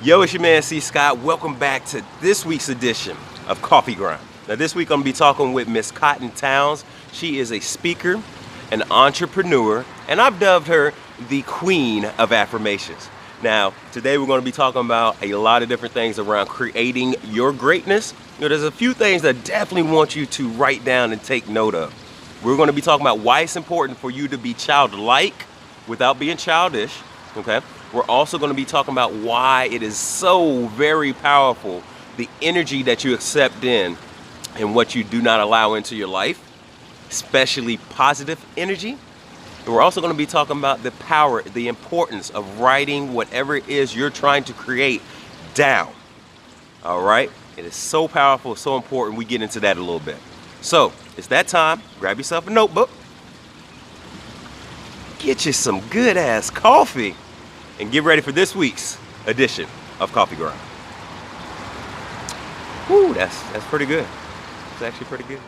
Yo, it's your man C. Scott. Welcome back to this week's edition of Coffee Grind. Now this week I'm going to be talking with Miss Cotton Towns. She is a speaker, an entrepreneur, and I've dubbed her the Queen of Affirmations. Now, today we're going to be talking about a lot of different things around creating your greatness. There's a few things that I definitely want you to write down and take note of. We're going to be talking about why it's important for you to be childlike without being childish, okay? We're also going to be talking about why it is so very powerful, the energy that you accept in and what you do not allow into your life, especially positive energy. And we're also going to be talking about the power, the importance of writing whatever it is you're trying to create down. All right? It is so powerful, so important. We get into that a little bit. So it's that time. Grab yourself a notebook. Get you some good ass coffee. And get ready for this week's edition of Coffee Grind. Whew, that's pretty good. It's actually pretty good.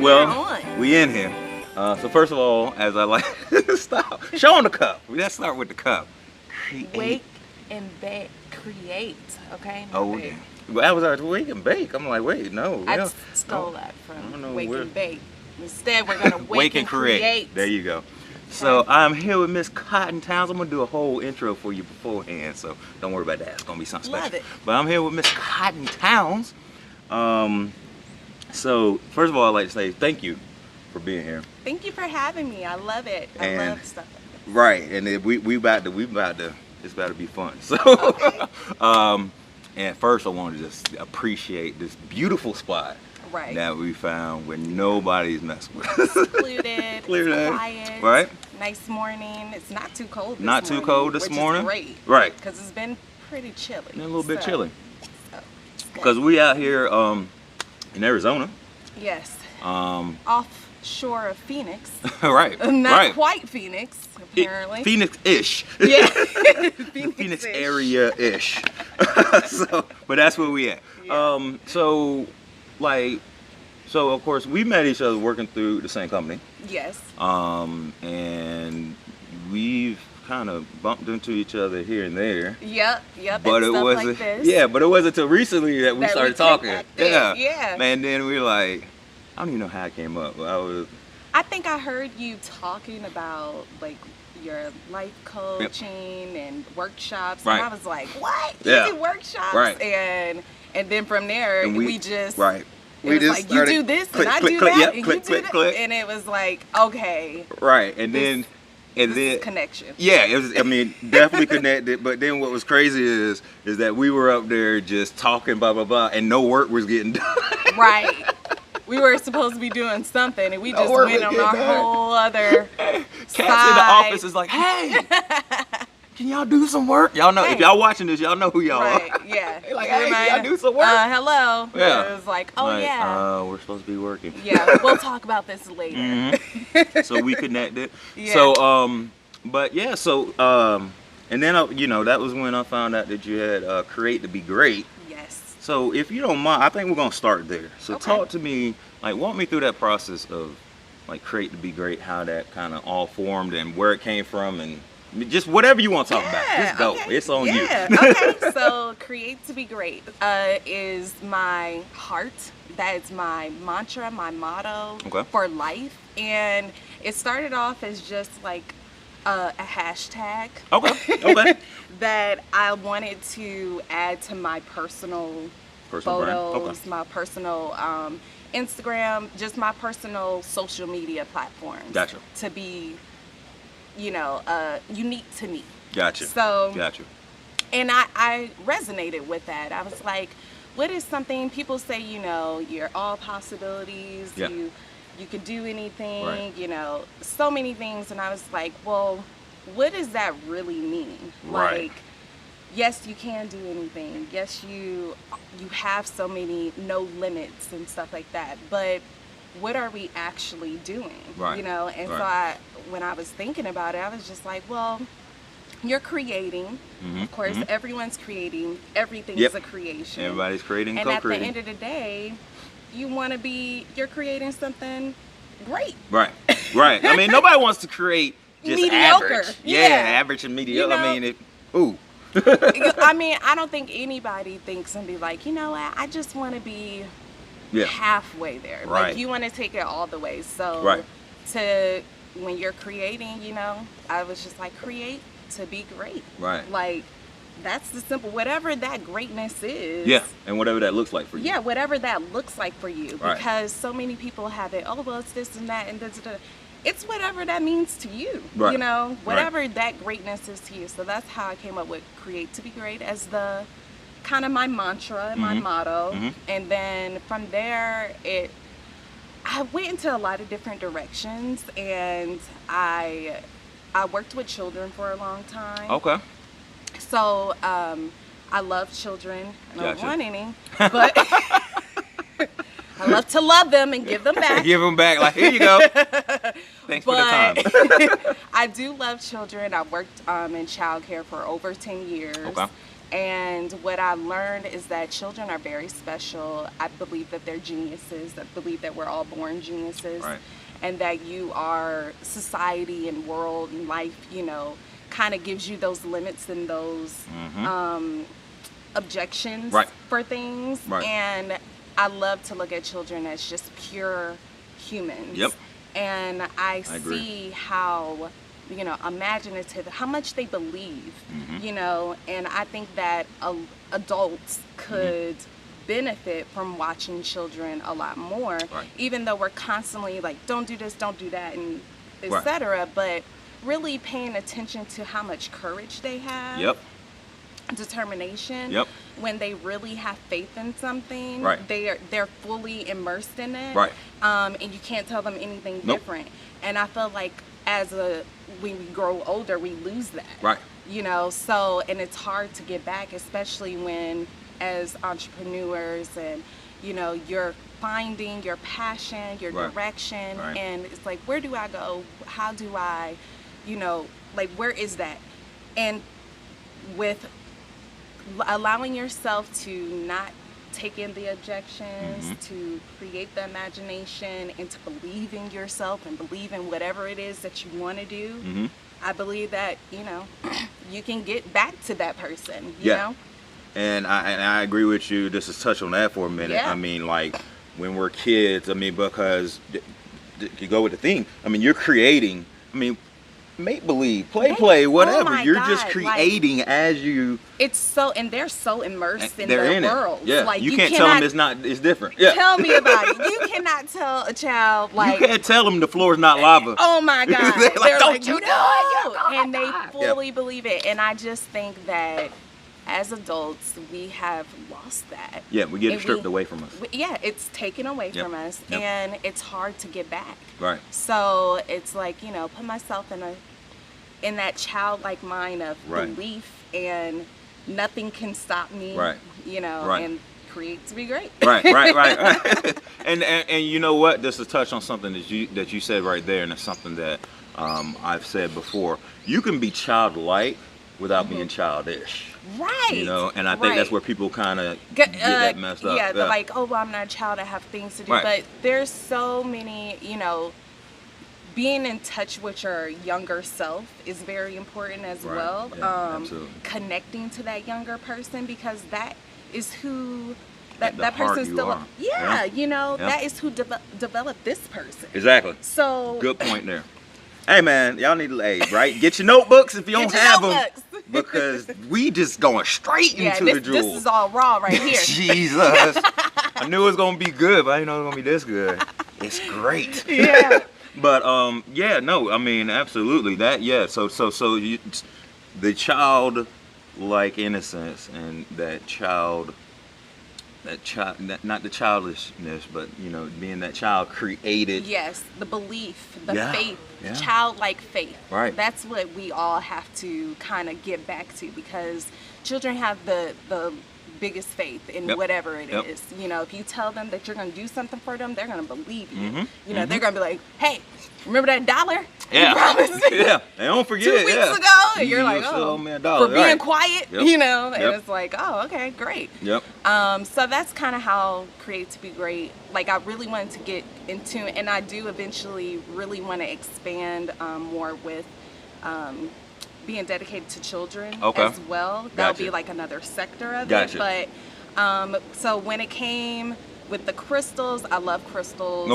Well, we in here. So first of all, as I like stop, show 'em the cup. Let's start with the cup. Wake and bake, create. Okay. No bake. Well, I was like, wake and bake. I'm like, wait, no. I stole that from wake and bake. Instead, we're gonna wake and create. There you go. So I'm here with Miss Cotton Towns. I'm gonna do a whole intro for you beforehand, so don't worry about that. It's gonna be something special. Love it. But I'm here with Miss Cotton Towns. So first of all, I'd like to say thank you for being here. Thank you for having me. I love it. I love stuff like this. Right, and we about to. It's about to be fun. So, okay. And first I want to just appreciate this beautiful spot that we found where nobody's messing with us. Secluded, quiet, right? Nice morning. It's not too cold this morning. Not too cold this morning. Which is great. Right. Because it's been pretty chilly. A little bit chilly. Because we out here in Arizona. Yes. Offshore of Phoenix. Right. Not quite Phoenix, apparently. Phoenix-ish. Yeah. Phoenix area-ish. But that's where we at. Yeah. So of course we met each other working through the same company. Yes. And we've kind of bumped into each other here and there. Yep. But it wasn't. Like this. Yeah, but it wasn't until recently that we started talking. Yeah. And then we were like, I don't even know how it came up. But I think I heard you talking about like your life coaching and workshops, and I was like, "What? You do workshops?" Right. And then from there, we just We just like, you do this and I do that, and you do that, and it was like, okay, right. And then connection. Yeah, it was. I mean, definitely connected. But then what was crazy is that we were up there just talking, blah blah blah, and no work was getting done. Right. We were supposed to be doing something, and we just went on our whole other Cats in the office is like, hey, can y'all do some work? Y'all know, if y'all watching this, y'all know who y'all are. Yeah. Like, hey, can y'all do some work? Hello. Yeah. It was like, oh, yeah. We're supposed to be working. Yeah, we'll talk about this later. Mm-hmm. So we connected. Yeah. So, but yeah, so, and then, that was when I found out that you had Create to Be Great. So if you don't mind, I think we're going to start there. So talk to me, walk me through that process of Create to Be Great, how that kind of all formed and where it came from, and just whatever you want to talk about. Just go. Okay. It's on you. Okay. So Create to Be Great is my heart. That is my mantra, my motto for life. And it started off as just like a hashtag that I wanted to add to my personal photos, my personal Instagram, just my personal social media platforms. Gotcha. To be, unique to me. Gotcha. So, gotcha. And I resonated with that. I was like, what is something people say, you're all possibilities, you can do anything, so many things. And I was like, well, what does that really mean? Right. Like, yes, you can do anything. Yes, you have so many no limits and stuff like that. But what are we actually doing? Right. And so when I was thinking about it, I was just like, well, you're creating. Of course, everyone's creating. Everything is a creation. Everybody's creating, and co-creating. at the end of the day, you're creating something great. Right. I mean, nobody wants to create just Mediocre. average. Yeah. Average and mediocre. You know? I mean, ooh. I mean, I don't think anybody thinks and be like, you know what, I just want to be halfway there. Right. Like, you want to take it all the way. So when you're creating, you know, I was just like, create to be great. Right. Like, that's the simple, whatever that greatness is. Yeah, and whatever that looks like for you. Yeah, whatever that looks like for you. Right. Because so many people have it, oh, well, it's this and that and this and that. It's whatever that means to you, right. you know, whatever that greatness is to you. So that's how I came up with create to be great as the kind of my mantra and my motto. And then from there, I went into a lot of different directions, and I worked with children for a long time. Okay. So I love children. I don't want any, but I love to love them and give them back. Give them back, like, here you go. Thanks for the time. I do love children. I've worked in childcare for over 10 years. Okay. And what I learned is that children are very special. I believe that they're geniuses. I believe that we're all born geniuses. Right. And that you are society and world and life, you know, kind of gives you those limits and those objections for things. Right. And I love to look at children as just pure humans. Yep. And I see how, you know, imaginative, how much they believe, you know, and I think that adults could benefit from watching children a lot more, even though we're constantly like, don't do this, don't do that, and etc. But really paying attention to how much courage they have, determination, when they really have faith in something, they're fully immersed in it, and you can't tell them anything different. And I feel like when we grow older, we lose that, you know. So, and it's hard to get back, especially when, as entrepreneurs, and you know, you're finding your passion, your direction, and it's like, where do I go? How do I, you know, like, where is that? And with allowing yourself to not take in the objections, to create the imagination, and to believe in yourself and believe in whatever it is that you want to do, I believe that, you know, you can get back to that person, you know? And I agree with you. Just to touch on that for a minute. I mean, like, when we're kids, I mean, because to go with the theme, I mean, you're creating, I mean, make believe, play, whatever. You're just creating, like, as you. It's so, and they're so immersed in their world. Yeah, like, you can't tell them it's different. Yeah. Tell me about it. You cannot tell a child, like, you can't tell them the floor is not lava. Oh my God, they're like, you know, and they fully believe it. And I just think that as adults, we have lost that. Yeah, we get it stripped away from us. It's taken away from us, and it's hard to get back. Right. So it's like, you know, put myself in that childlike mind of belief, and nothing can stop me. Right. You know, and create to be great. Right. And you know what? Just to touch on something that you said right there, and it's something that I've said before. You can be childlike without being childish. Right. You know, and I think that's where people kind of get that messed up. Yeah, they're like, oh, well, I'm not a child, I have things to do. But there's so many, you know, being in touch with your younger self is very important as well. Yeah, absolutely. Connecting to that younger person, because that is who that person's still. You know, that is who developed this person. Exactly. So good point there. Hey man, y'all need to get your notebooks if you don't have them, because we just going straight into the jewel. This is all raw right here. Jesus, I knew it was gonna be good, but I didn't know it was gonna be this good. It's great. Yeah. But no, I mean, absolutely that. Yeah. So the childlike innocence and not the childishness, but, you know, being that child created. Yes, the belief, the faith, childlike faith. Right. That's what we all have to kind of get back to, because children have the biggest faith in whatever it is. You know, if you tell them that you're going to do something for them, they're going to believe you. You know, they're going to be like, hey, remember that $1? Yeah. You promised me Yeah. They don't forget. 2 weeks ago. And you're like, oh, me $1. for being quiet, Yep. you know. And Yep. it's like, oh, okay, great. Yep. So that's kind of how Create to Be Great. Like, I really wanted to get into, and I do eventually really want to expand more with being dedicated to children as well. That'll be like another sector of it. But so when it came with the crystals, I love crystals,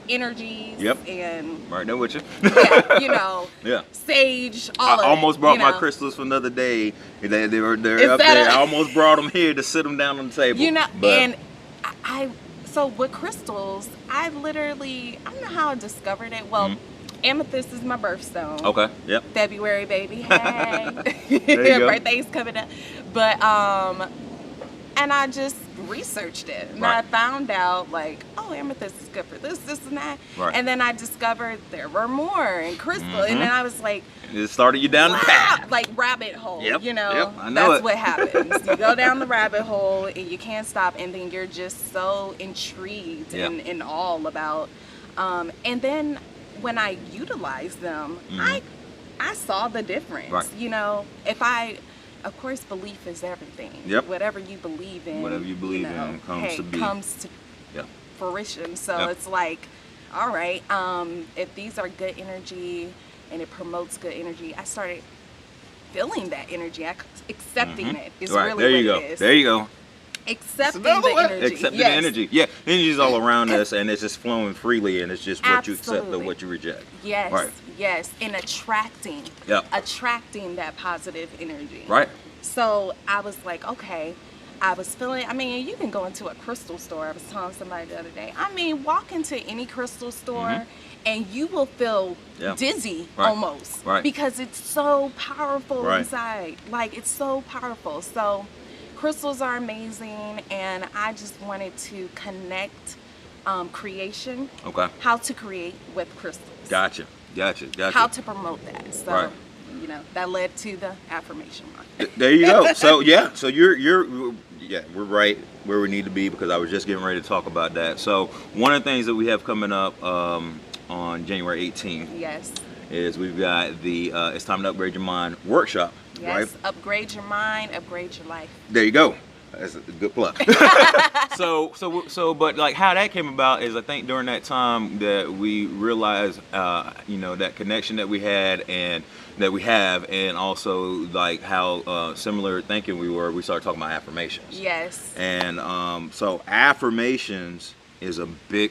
energies, and right there with you. yeah, you know, sage, all of it. I almost brought my know. crystals from the other day. They're up there. I almost brought them here to sit them down on the table. You know, and so with crystals, I don't know how I discovered it. Well, amethyst is my birthstone. Okay. Yep. February, baby. Hey. There you go. Birthday's coming up. But and I just researched it, and I found out like, oh, amethyst is good for this, and that. Right. And then I discovered there were more in crystal, and then I was like, it started you down the path, like rabbit hole. Yep. You know, Yep. I know that's what happens. You go down the rabbit hole, and you can't stop, and then you're just so intrigued and all about. And then when I utilized them, I saw the difference. Right. You know, of course, belief is everything. Yep. Whatever you believe in, comes to fruition. So it's like, all right, if these are good energy and it promotes good energy, I started feeling that energy, accepting it. Is really there you what go. it is. There you go. Accepting the energy. Accepting the energy. Yeah, energy is all around us, and it's just flowing freely, and it's just what you accept or what you reject. Yes. Right. Yes. And attracting that positive energy. Right. So I was like, okay. I was feeling, I mean, you can go into a crystal store. I was telling somebody the other day. I mean, walk into any crystal store and you will feel dizzy almost. Right. Because it's so powerful inside. Like, it's so powerful. So crystals are amazing, and I just wanted to connect creation. Okay. How to create with crystals. Gotcha. How to promote that. So, you know, that led to the affirmation line. There you go. So we're right where we need to be, because I was just getting ready to talk about that. So one of the things that we have coming up on January 18th is we've got the It's Time to Upgrade Your Mind workshop. Yes, upgrade your mind, upgrade your life. There you go. That's a good plug. But like how that came about is, I think during that time that we realized, you know, that connection that we had and that we have, and also like how similar thinking we started talking about affirmations. Yes. And so affirmations is a big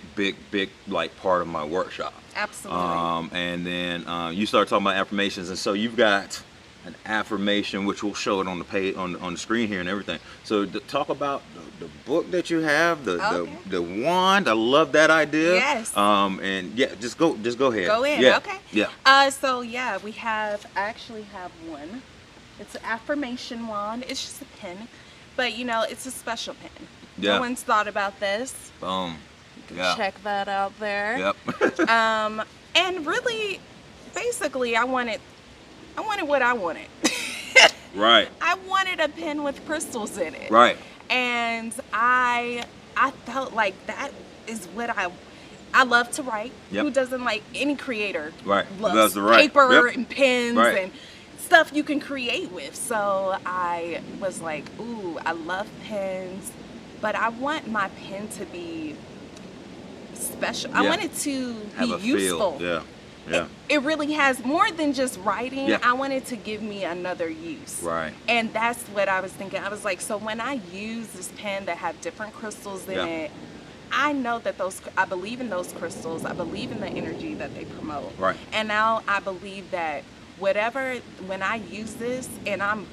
like part of my workshop. Absolutely. And then you start talking about affirmations, and so you've got an affirmation, which we'll show it on the page, on the screen here and everything. So talk about the book that you have, the wand. I love that idea. Yes. And yeah, just go ahead. Go in. Yeah. Okay. Yeah. So yeah, I actually have one. It's an affirmation wand. It's just a pen, but you know, it's a special pen. Yeah. No one's thought about this. Boom. Yeah. Check that out there. Yep. And really, basically, I wanted what I wanted. Right. I wanted a pen with crystals in it. Right. And I felt like that is what I love to write. Yep. Who doesn't? Like, any creator loves paper and pens and stuff you can create with. So I was like, ooh, I love pens, but I want my pen to be special. I want it to be useful. Feel. Yeah. It really has more than just writing. Yeah. I wanted to give me another use. Right. And that's what I was thinking. I was like, so when I use this pen that have different crystals in it, I know that I believe in those crystals. I believe in the energy that they promote. Right. And now I believe that when I use this and I'm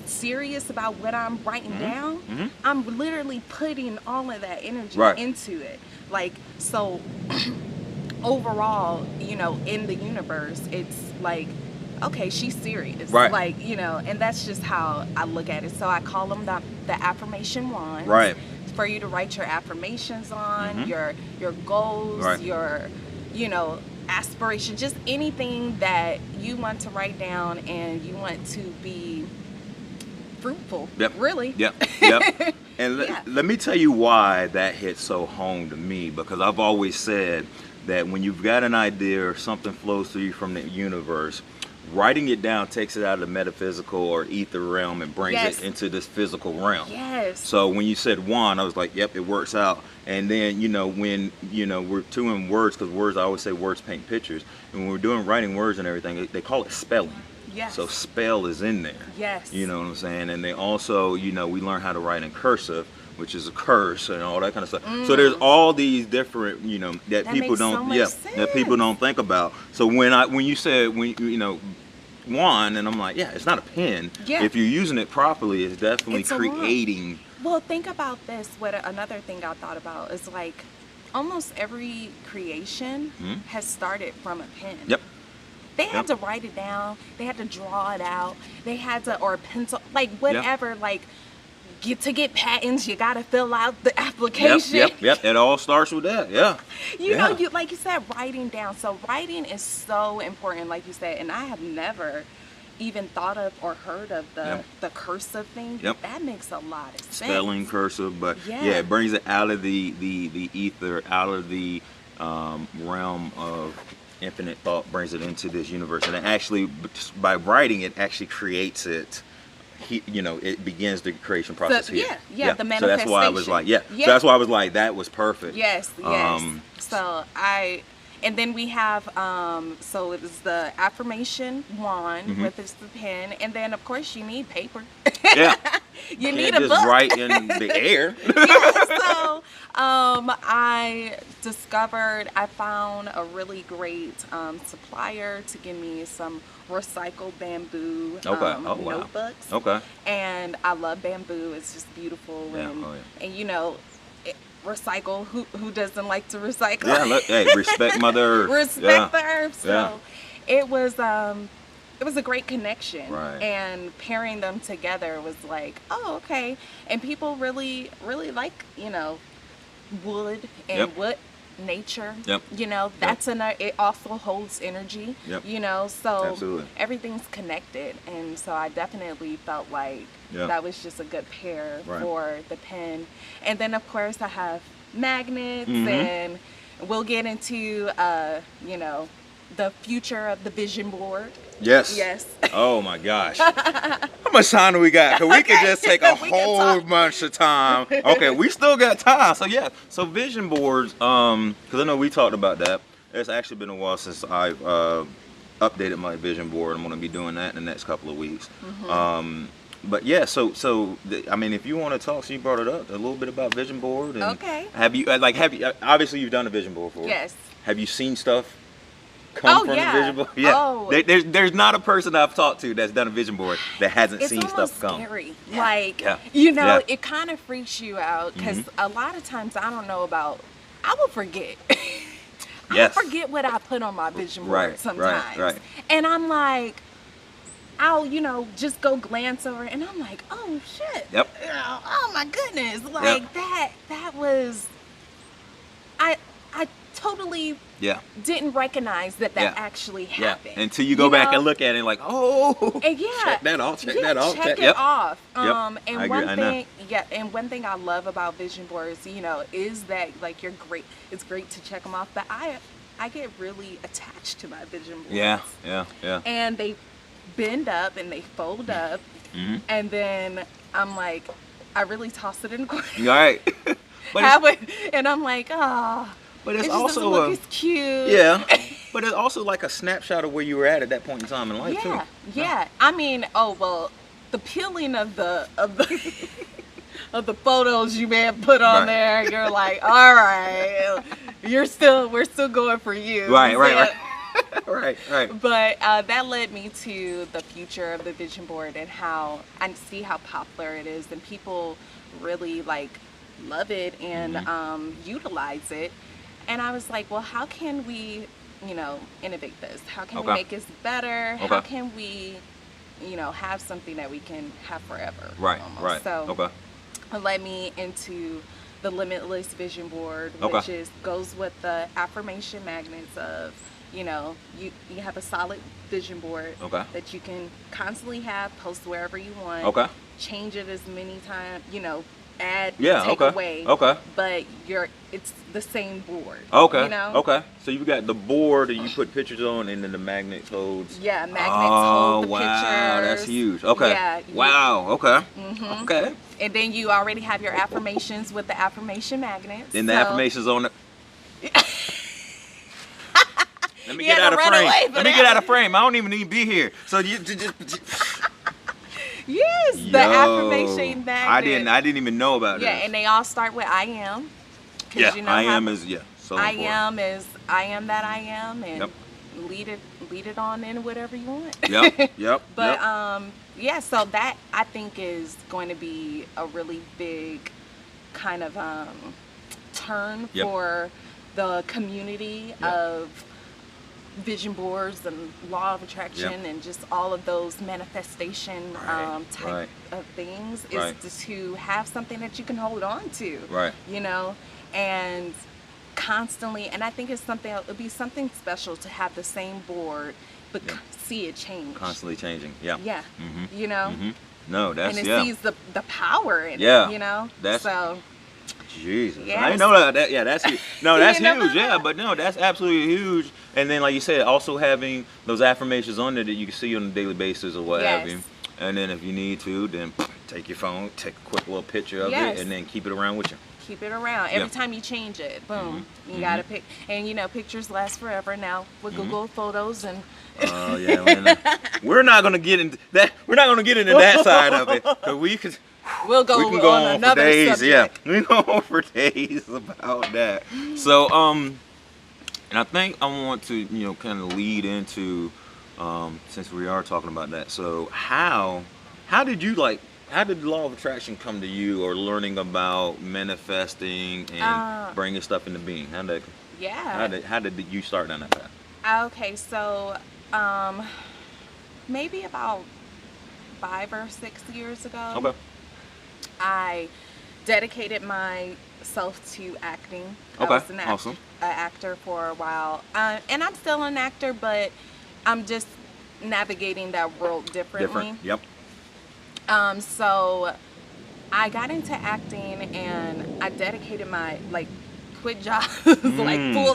serious about what I'm writing down, I'm literally putting all of that energy into it. Like, so overall, you know, in the universe, it's like, okay, she's serious. Right. Like, you know, and that's just how I look at it. So I call them the affirmation wands. Right. For you to write your affirmations on, your goals, your, you know, aspiration, just anything that you want to write down and you want to be fruitful. Yep. Really. Yep. Yep. And Yeah. let me tell you why that hit so home to me, because I've always said that when you've got an idea or something flows through you from the universe, writing it down takes it out of the metaphysical or ether realm and brings Yes. it into this physical realm. Yes. So when you said wand, I was like, yep, it works out. And then, when, we're doing words, because words, I always say words paint pictures. And when we're doing writing words and everything, they call it spelling. Yes. So spell is in there. Yes. You know what I'm saying? And they also, we learn how to write in cursive, which is a curse and all that kind of stuff. So there's all these different, that people makes don't, so much that people sense. don't think about. So when you said, wand, and I'm like, yeah, it's not a pen. Yeah. If you're using it properly, it's definitely It's a wand. creating. Well, think about this. Another thing I thought about is like almost every creation has started from a pen. Yep. They had to write it down. They had to draw it out. They had to, or a pencil, like whatever, like to get patents, you got to fill out the application. Yep. It all starts with that. Yeah. You know, like you said, writing down. So writing is so important, like you said, and I have never even thought of or heard of the cursive thing. Yep. That makes a lot of sense. Spelling cursive, but Yeah. it brings it out of the ether, out of the realm of infinite thought, brings it into this universe, and it actually, by writing, it actually creates it. It begins the creation process So, here. the So that's why I was like, So that's why I was like, that was perfect. Yes. So and then we have, so it is the affirmation wand with the pen, and then of course you need paper. Yeah. You need Can't a just book. write in the air. So I found a really great supplier to give me some recycled bamboo notebooks. Okay. And I love bamboo. It's just beautiful. Yeah. And recycle. Who doesn't like to recycle? Yeah. Look, hey, respect Mother Earth. Respect the earth. So Yeah. it was a great connection. Right. And pairing them together was like, oh, okay. And people really, really like, wood and wood nature. Yep. That's it also holds energy. Yep. So Absolutely. everything's connected, and so I definitely felt like that was just a good pair for the pen. And then of course I have magnets, and we'll get into the future of the vision board. Yes. Oh my gosh. How much time do we got? Because we could just take a whole bunch of time. Okay, we still got time. So yeah. So vision boards, because I know we talked about that. It's actually been a while since I've updated my vision board. I'm going to be doing that in the next couple of weeks. But yeah, so if you want to talk, so you brought it up a little bit about vision board. And Okay. Have you obviously you've done a vision board before? Yes. Have you seen stuff come from the vision board? Yeah. Oh. There's not a person I've talked to that's done a vision board that hasn't seen stuff come. It's almost scary. Yeah. Like, Yeah. it kind of freaks you out because a lot of times I will forget. Yes. I forget what I put on my vision board sometimes. Right. And I'm like, I'll, just go glance over it and I'm like, oh shit. Yep. Oh my goodness. Like that was, I totally didn't recognize that actually happened. Until you go back and look at it like, oh, and check that off, check that off. Check it off. Yep. And one thing I love about vision boards, is that like it's great to check them off, but I get really attached to my vision boards. Yeah. And they bend up and they fold up, and then I'm like, I really toss it in the corner. All right. And I'm like, oh. But it's it also it's cute. Yeah. But it's also like a snapshot of where you were at that point in time in life too. Yeah. I mean, the peeling of the of the photos you may have put on there, you're like, all right, we're still going for you. Right. Right. But that led me to the future of the vision board and how I see how popular it is, and people really love it and utilize it. And I was like, well, how can we, innovate this? How can we make this better? Okay. How can we, have something that we can have forever? Right. Almost. Right. So it led me into the Limitless Vision Board, which goes with the affirmation magnets of, you have a solid vision board that you can constantly have, post wherever you want. change it as many times, you know, add, Yeah, take okay. away. Okay. But it's the same board. Okay. You know? Okay. So you've got the board and you put pictures on, and then the magnet holds. Yeah, magnets hold the wow, pictures. that's huge. Okay. Yeah. Wow. Okay. Mm-hmm. Okay. And then you already have your affirmations with the affirmation magnets. And the affirmations on it. Let me You get had out to of run frame. away for Let me that get out one. of frame. I don't even need to be here. So you just. Yes, the affirmation magnet. I didn't even know about Yeah, this. and they all start with I am. 'Cause Yeah, you know I how am is so I important. am is I am that I am, and Yep. lead it on in whatever you want. Yep. But yep. yeah, so that I think is going to be a really big kind of turn Yep. for the community Yep. of vision boards and law of attraction Yep. and just all of those manifestation type Right. of things is Right. to have something that you can hold on to. Right. You know, and constantly, and I think it'll be something special to have the same board but Yeah. see it change. Constantly changing. Yeah. Yeah. Mhm. You know? Mhm. No, that's And it sees the power in Yeah. it, you know? That's- so Jesus. I Yes. didn't know that. Yeah, that's huge. No, that's You know? huge. Yeah, but no, that's absolutely huge. And then, like you said, also having those affirmations on there that you can see on a daily basis or what have Yes. you. And then if you need to, then take your phone, take a quick little picture of Yes. it, and then keep it around with you. keep it around. Every Yeah. time you change it, boom, Mhm. you gotta pick. And you know, pictures last forever now with Google Photos and Oh yeah, we're not gonna get into that. We're not gonna get into that side of it, 'cause we can we'll go, we can go on on another for days. subject. Yeah, we can go on for days about that. So and I think I want to kind of lead into since we are talking about that. So how did the law of attraction come to you, or learning about manifesting and bringing stuff into being? How did you start down that path? Okay, so maybe about 5 or 6 years ago, Okay. I dedicated myself to acting. Okay, I was an awesome. actor for a while, and I'm still an actor, but I'm just navigating that world differently. Yep. So I got into acting, and I dedicated my quit jobs full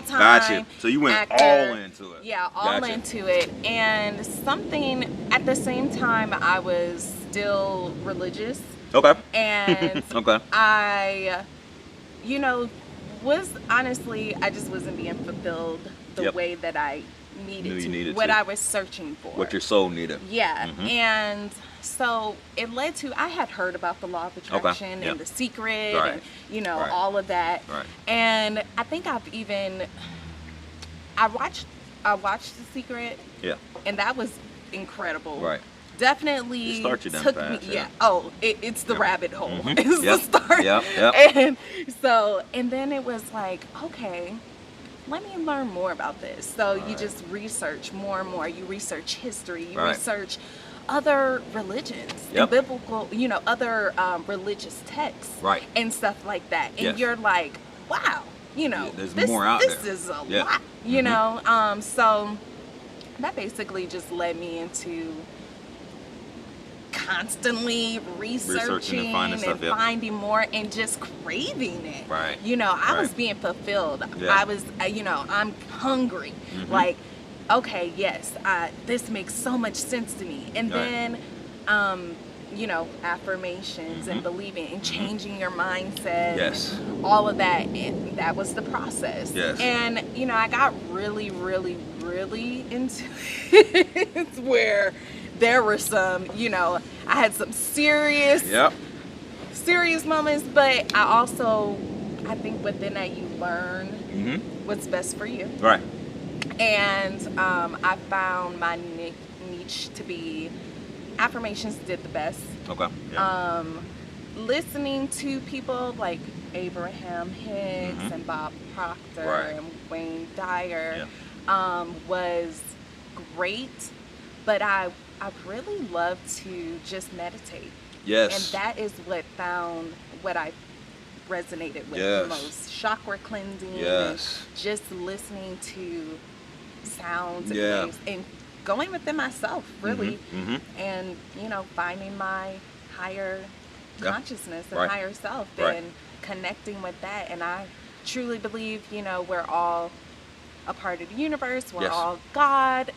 time. Gotcha. So you went all into it. Yeah, all Gotcha. into it. And something at the same time, I was still religious, Okay. and Okay. I, was honestly, I just wasn't being fulfilled the Yep. way that I needed Knew you to, needed what to. I was searching for. What your soul needed. Yeah, Mhm. and so it led to, I had heard about the law of attraction Yep. and The Secret, Right. and Right. all of that. Right. And I think I watched The Secret, Yeah. and that was incredible. Right. Definitely It starts you down took the path, me. yeah. Oh, it's the Yep. rabbit hole. Mhm. It's Yep. the start. Yep. Yep. And so, and then it was like, okay, let me learn more about this. So you Right. just research more and more. You research history. You Right. research other religions Yep. and biblical, other religious texts, Right. and stuff like that. And Yes. you're like, wow, Yeah, there's this, more out this there. is a Yeah. lot, Mhm. So that basically just led me into constantly researching and finding stuff, yep. finding more and just craving it. Right. I was Right. being fulfilled. Yeah. I was, I'm hungry. Mhm. Like, okay, yes, this makes so much sense to me. And Right. then, affirmations and Mhm. believing and changing your mindset. Yes. And all of that. And that was the process. Yes. And, I got really, really, really into it where there were some, I had some serious Yep. moments, but I think within that you learn Mhm. what's best for you. Right. And I found my niche to be affirmations did the best. Okay. Yeah. Listening to people like Abraham Hicks Mhm. and Bob Proctor Right. and Wayne Dyer Yeah. was great, but I really love to just meditate. Yes. And that is what I resonated with Yes. the most. Chakra cleansing. Yes. And just listening to sounds and Yeah. waves and going within myself, really. Mhm. And, finding my higher consciousness and Right. higher self, Right. and connecting with that. And I truly believe, we're all a part of the universe. We're Yes. all God.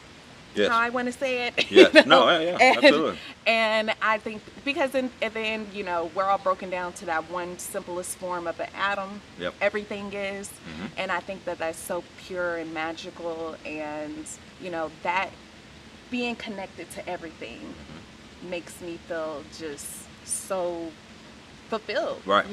Yes. How I want to say it. Yes. you know? No, yeah, and, absolutely. And I think because at the end, we're all broken down to that one simplest form of an atom. Yep. Everything is. Mm-hmm. And I think that that's so pure and magical. And, that being connected to everything makes me feel just so fulfilled. Right.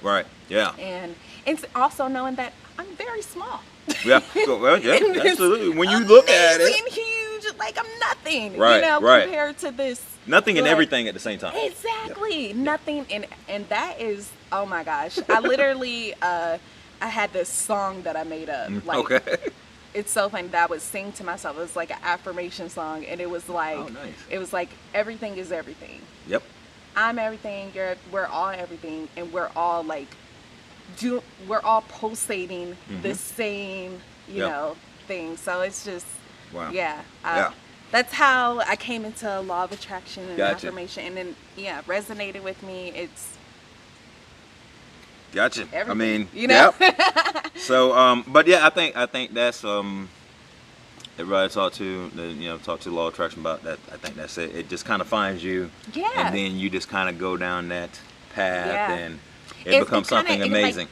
Right. Yeah. And it's also knowing that I'm very small. Yeah. Well, yeah. And this Absolutely. When you look at amazing, it, huge, like I'm nothing. Right, right. Compared to this. nothing and like, everything at the same time. Exactly. Nothing. And that is, oh my gosh. I literally, I had this song that I made up. Like, Okay. It's so funny that I would sing to myself. It was like an affirmation song, and it was like, Oh, nice. it was like, everything is everything. Yep. I'm everything. We're all everything, and we're all like, we're all pulsating the same, Yep. thing. So it's just, Wow. yeah. Yeah. That's how I came into law of attraction and Gotcha. affirmation, and then resonated with me. It's Gotcha. everything. I mean, Yep. So, but yeah, I think that's everybody talk to law of attraction about that. I think that's it. It just kind of finds you, Yeah. and then you just kind of go down that path, Yeah. and it becomes something amazing.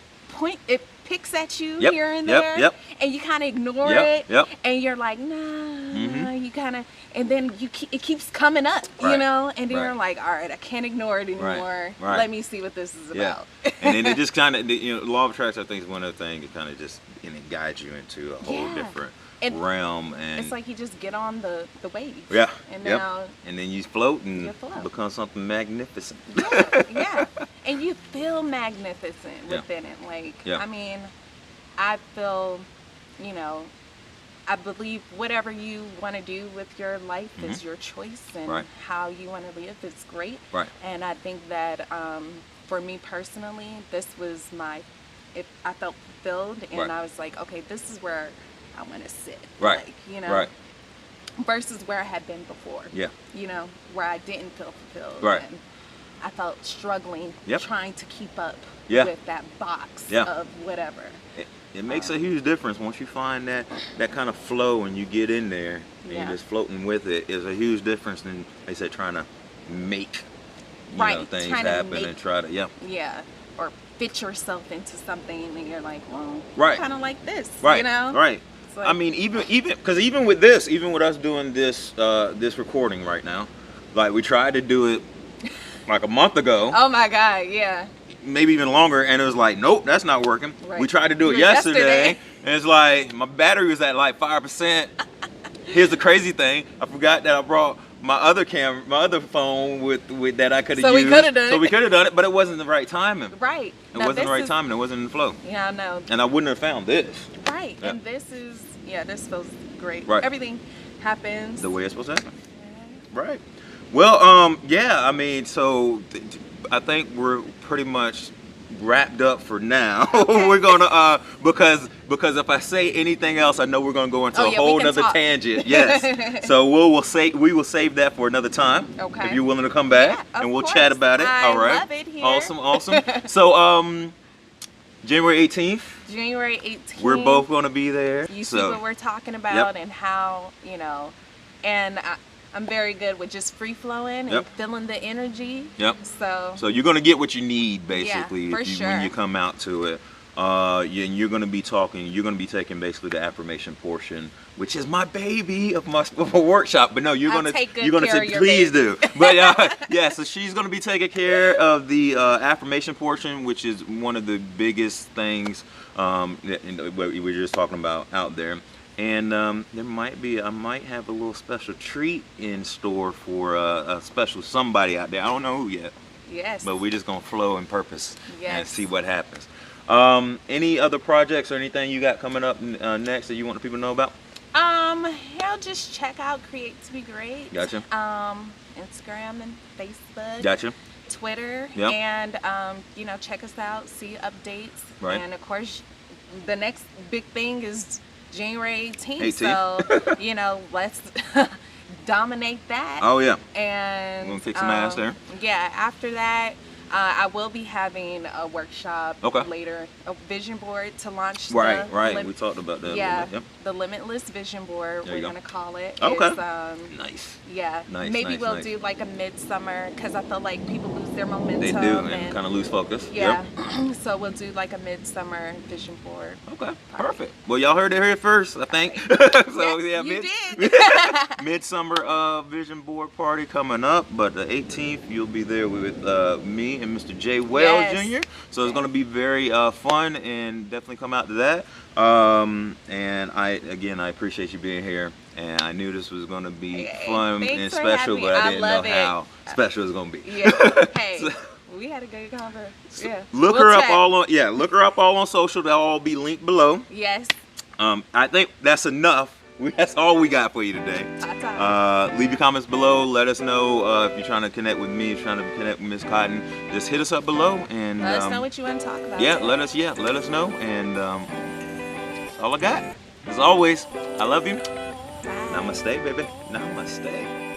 It picks at you Yep, here and yep, there, yep. and you kind of ignore Yep, it, yep. and you're like, nah, you kind of, and then it keeps coming up, Right, and then right. you're like, all right, I can't ignore it anymore. right. Let me see what this is Yeah, about. and then it just kind of, law of attraction, I think, is one of the things that kind of just it guides you into a whole Yeah. different And realm, and It's like you just get on the wave. yeah, And yep. now, and then you float and You float. become something magnificent. yeah. And you feel magnificent Yeah. within it. Like, Yeah. I mean, I feel, I believe whatever you want to do with your life is your choice, and Right. how you want to live is great. Right. And I think that for me personally, this was I felt fulfilled, and Right. I was like, okay, this is where I want to sit. Right. Like, Right. versus where I had been before. Yeah. Where I didn't feel fulfilled. Right. And I felt struggling, Yep. trying to keep up Yeah. with that box Yeah. of whatever. It makes a huge difference once you find that kind of flow and you get in there and Yeah. you're just floating with it. Is a huge difference than they said trying to make things trying to happen make- and try to Yeah. Or fit yourself into something, and you're like, well, Right. kind of like this, right right. It's like- I mean, even with this, even with us doing this this recording right now, like we tried to do it like a month ago, Oh my God, yeah. maybe even longer, and it was like, nope, that's not working. Right. We tried to do it Yeah, yesterday, yesterday. and it's like my battery was at like 5%. Here's the crazy thing: I forgot that I brought my other phone with that I could have So we used. coulda done So it. we could have done it, but it wasn't the right timing. Right. It wasn't the right timing. It wasn't in the flow, Yeah, I know. and I wouldn't have found this Right. Yeah. And this feels great. Right. Everything happens. the way it's supposed to happen. Right. Well, yeah. I mean, so I think we're pretty much wrapped up for now. We're gonna because if I say anything else, I know we're gonna go into Oh, a yeah, we whole can nother talk. tangent. Yes. So we will save that for another time. Okay. If you're willing to come back, Yeah, of and we'll course. chat about it. I All right. love it here. Awesome. So January 18th, January 18th. we're both gonna be there. You see so what we're talking about, and how, and I'm very good with just free flowing Yep. and feeling the energy. Yep. So you're gonna get what you need basically for when sure. you come out to it. And you're gonna be taking basically the affirmation portion, which is my baby of a workshop. But no, you're I'll gonna take good you're gonna care say of your please baby. do. But yeah, so she's gonna be taking care of the affirmation portion, which is one of the biggest things that we were just talking about out there. And I might have a little special treat in store for a special somebody out there. I don't know who yet, yes. but we're just gonna flow in purpose and Yes. see what happens. Any other projects or anything you got coming up next that you want the people to know about? Just check out Create to Be Great. Gotcha. Instagram and Facebook. Gotcha. Twitter. Yep. And check us out, see updates. Right. And of course, the next big thing is January 18th. 18th. So let's dominate that. Oh yeah. And We're gonna kick some ass there. Yeah, after that, I will be having a workshop later, a vision board to launch. Right. We talked about that. Yeah, yep. the Limitless Vision Board. We're gonna call it. Okay. It's, nice. Yeah. Nice. Maybe nice, we'll nice. do like a midsummer because I feel like people lose their momentum. They do, and kind of lose focus. Yeah. Yep. So we'll do like a midsummer vision board. Okay. Perfect. Well, y'all heard it here first, I think. So yeah, you did. Midsummer vision board party coming up, but the 18th you'll be there with me and Mr. Jay Wells Jr. So it's going to be very fun, and definitely come out to that. And I appreciate you being here, and I knew this was going to be fun and special, but I didn't know how special it was going to be. Yeah. Hey. We had a good conversation. Yeah. Look her up all on social. They'll all be linked below. Yes. I think that's enough. That's all we got for you today. Leave your comments below. Let us know if you're trying to connect with me, trying to connect with Miss Cotton. Just hit us up below and let us know what you want to talk about. Yeah, let us know. And that's all I got. As always, I love you. Bye. Namaste, baby. Namaste.